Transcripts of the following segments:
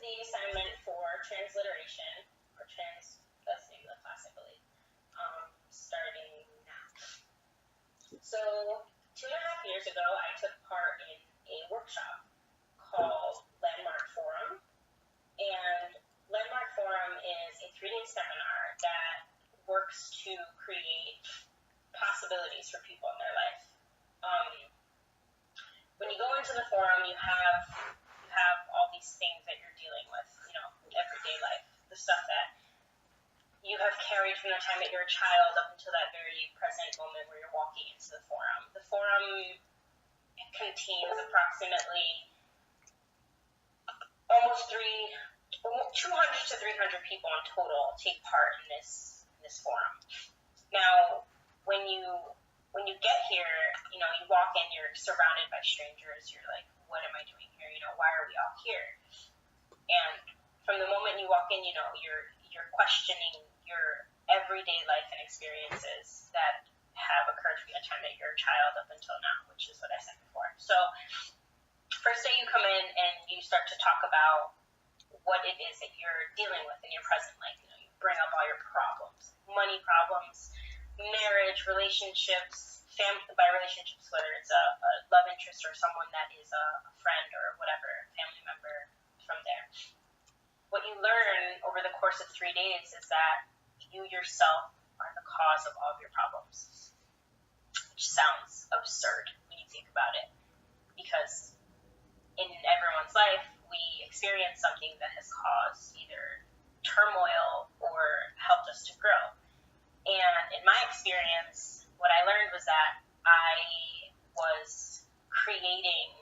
the assignment for transliteration, or that's the name of the class, I believe, starting now. So 2.5 years ago, I took part in a workshop called Landmark Forum, and Landmark Forum is a 3-day seminar that works to create possibilities for people in their life. When you go into the forum, you have all these things that you're dealing with, everyday life, the stuff that you have carried from the time that you're a child up until that very present moment where you're walking into the forum. The forum contains approximately almost 200 to 300 people in total take part in this forum. Now, when you get here, you walk in, you're surrounded by strangers. You're like, what am I doing here? Why are we all here? And from the moment you walk in, you're questioning your everyday life and experiences that have occurred from the time that you're a child up until now, which is what I said before. So, first day you come in and you start to talk about what it is that you're dealing with in your present life. You bring up all your problems, money problems, marriage, relationships, by relationships, whether it's a love interest or someone that is a friend or whatever, family member from there. What you learn over the course of 3 days is that you yourself are the cause of all of your problems, which sounds absurd when you think about it, because in everyone's life, we experience something that has caused either turmoil or helped us to grow. And in my experience, what I learned was that I was creating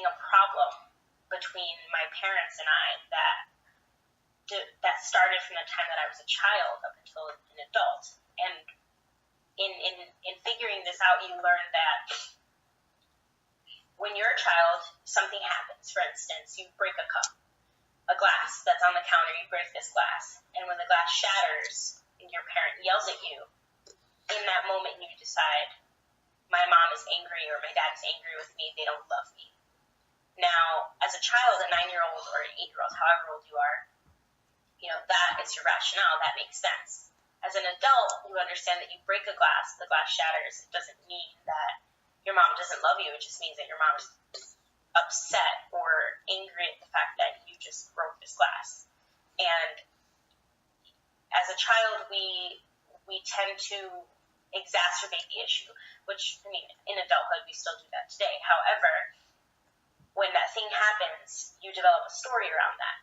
a problem between my parents and I that started from the time that I was a child up until an adult. And in figuring this out, you learn that when you're a child, something happens. For instance, you break a cup, a glass that's on the counter, you break this glass, and when the glass shatters and your parent yells at you, in that moment you decide, my mom is angry or my dad is angry with me, they don't love me. Now, as a child, a 9-year-old or an 8-year-old, however old you are, that is your rationale, that makes sense. As an adult, you understand that you break a glass, the glass shatters. It doesn't mean that your mom doesn't love you, it just means that your mom is upset or angry at the fact that you just broke this glass. And as a child, we tend to exacerbate the issue, which, in adulthood, we still do that today. However, when that thing happens, you develop a story around that.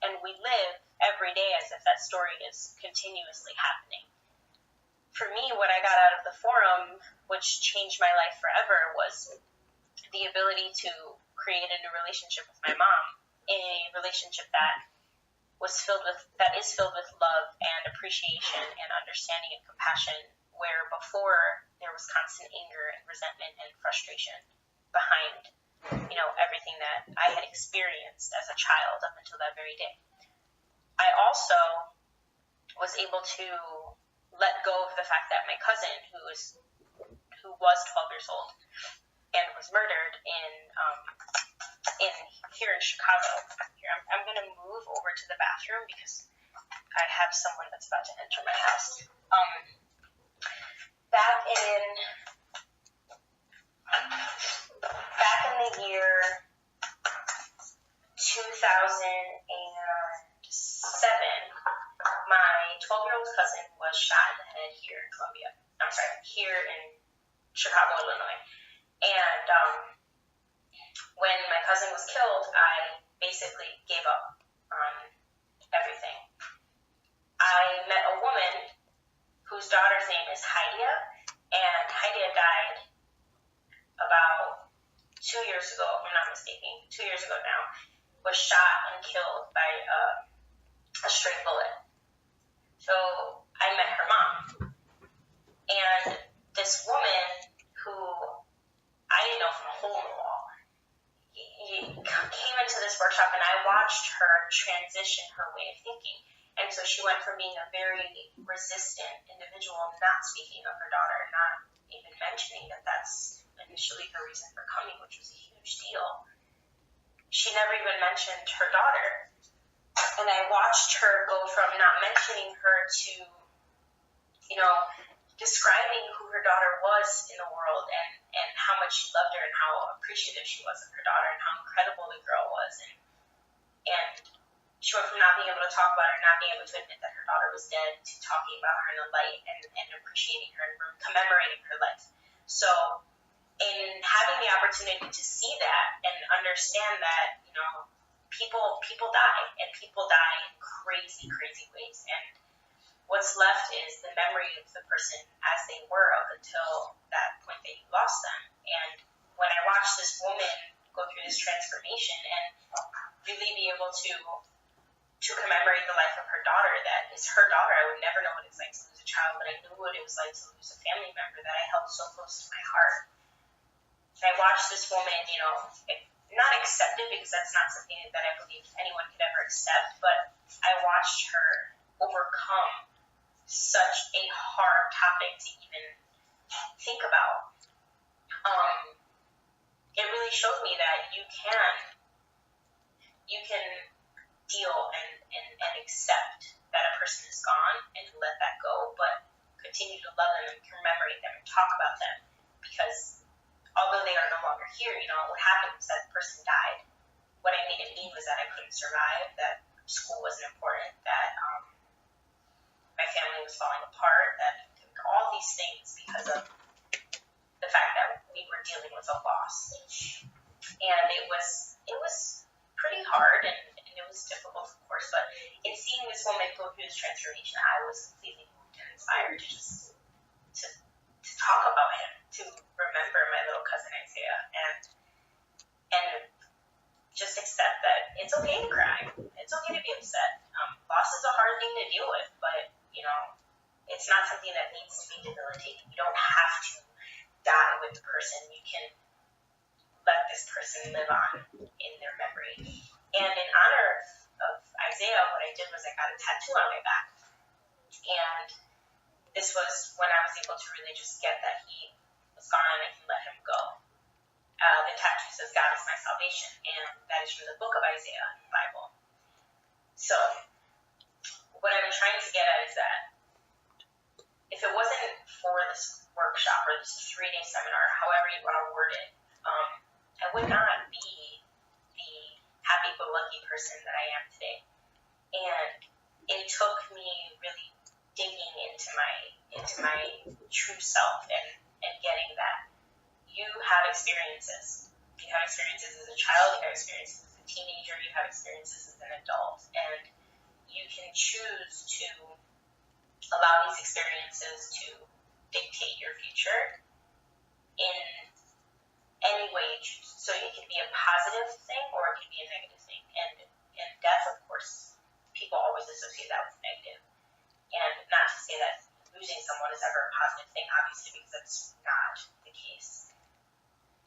And we live every day as if that story is continuously happening. For me, what I got out of the forum, which changed my life forever, was the ability to create a new relationship with my mom, a relationship that is filled with love and appreciation and understanding and compassion, where before there was constant anger and resentment and frustration behind everything that I had experienced as a child up until that very day. I also was able to let go of the fact that my cousin, who was 12 years old and was murdered here in Chicago. Here, I'm going to move over to the bathroom because I have someone that's about to enter my house. Back in the year 2007, my 12-year-old cousin was shot in the head here in Chicago, Illinois. And when my cousin was killed, I basically gave up on everything. I met a woman whose daughter's name is Heidia, and Heidia died about 2 years ago, if I'm not mistaken, 2 years ago now, was shot and killed by a stray bullet. So I met her mom. And this woman who I didn't know from a hole in the wall, came into this workshop, and I watched her transition her way of thinking. And so she went from being a very resistant individual, not speaking of her daughter, not even mentioning that that's initially her reason for coming, which was a huge deal, she never even mentioned her daughter. And I watched her go from not mentioning her to, describing who her daughter was in the world and how much she loved her and how appreciative she was of her daughter and how incredible the girl was. And she went from not being able to talk about her, not being able to admit that her daughter was dead, to talking about her in the light and appreciating her and commemorating her life. So in having the opportunity to see that and understand that, people die, and people die in crazy, crazy ways. And what's left is the memory of the person as they were up until that point that you lost them. And when I watched this woman go through this transformation and really be able to commemorate the life of her daughter, that is her daughter. I would never know what it's like to lose a child, but I knew what it was like to lose a family member that I held so close to my heart. And I watched this woman, not accept it, because that's not something that I believe anyone could ever accept, but I watched her overcome such a hard topic to even think about. It really showed me that you can deal and accept that a person is gone and let that go, but continue to love them and commemorate them and talk about them, because although they are no longer here, what happened was that the person died. What I made it mean was that I couldn't survive, that school wasn't important, that my family was falling apart, that all these things because of the fact that we were dealing with a loss. And it was pretty hard and it was difficult, of course, but in seeing this woman go through this transformation, I was completely moved and inspired to just to talk about him, to remember my little cousin Isaiah, and just accept that it's okay to cry, it's okay to be upset. Loss is a hard thing to deal with, but it's not something that needs to be debilitating. You don't have to die with the person. You can let this person live on in their memory. And in honor of Isaiah, what I did was I got a tattoo on my back. And this was when I was able to really just get that he was gone and I can let him go. The tattoo says, "God is my salvation," and that is from the book of Isaiah in the Bible. So what I'm trying to get at is that if it wasn't for this workshop or this 3-day seminar, however you want to word it, I would not be the happy-go-lucky person that I am today. And it took me really digging into my true self and getting that you have experiences. You have experiences as a child, you have experiences as a teenager, you have experiences as an adult, and you can choose to allow these experiences to dictate your future in any way you choose. So it can be a positive thing or it can be a negative thing. And death, of course, people always associate that with negative. And not to say that losing someone is ever a positive thing, obviously, because that's not the case.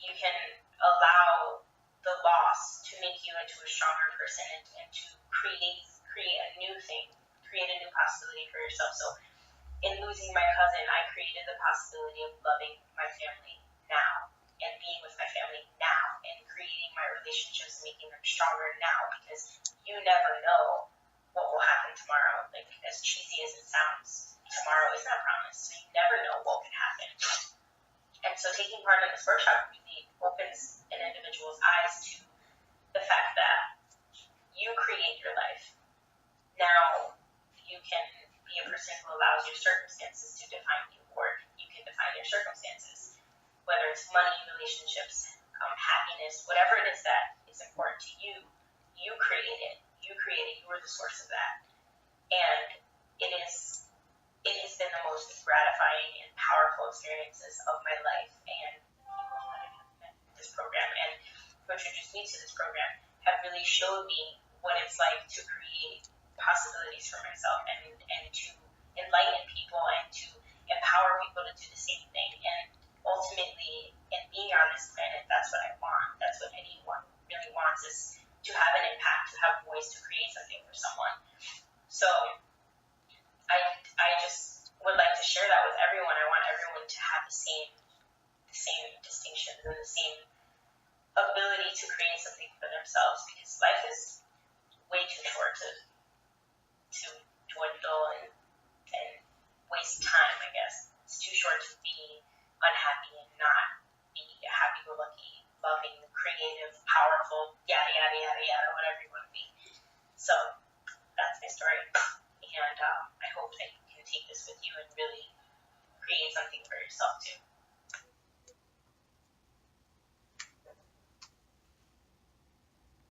You can allow the loss to make you into a stronger person and to create a new thing, create a new possibility for yourself. So in losing my cousin, I created the possibility of loving my family now and being with my family now and creating my relationships, making them stronger now, because you never know what will happen tomorrow. Like, as cheesy as it sounds, tomorrow is not promised, so you never know what can happen. And so taking part in this workshop really opens an individual's eyes to the fact that you create your life. Now you can be a person who allows your circumstances to define you, or you can define your circumstances, whether it's money, relationships, happiness, whatever it is that is important to you. You create it. You are the source of that. And it has been the most gratifying and powerful experiences of my life. And people that have met this program and who introduced me to this program have really showed me what it's like to create possibilities for myself and to enlighten people and to empower people to do the same thing. And ultimately, in being on this planet, that's what I want. That's what anyone really wants, is to have an impact, to have voice, to create something for someone. So I just would like to share that with everyone. I want everyone to have the same distinctions and the same ability to create something for themselves, because life is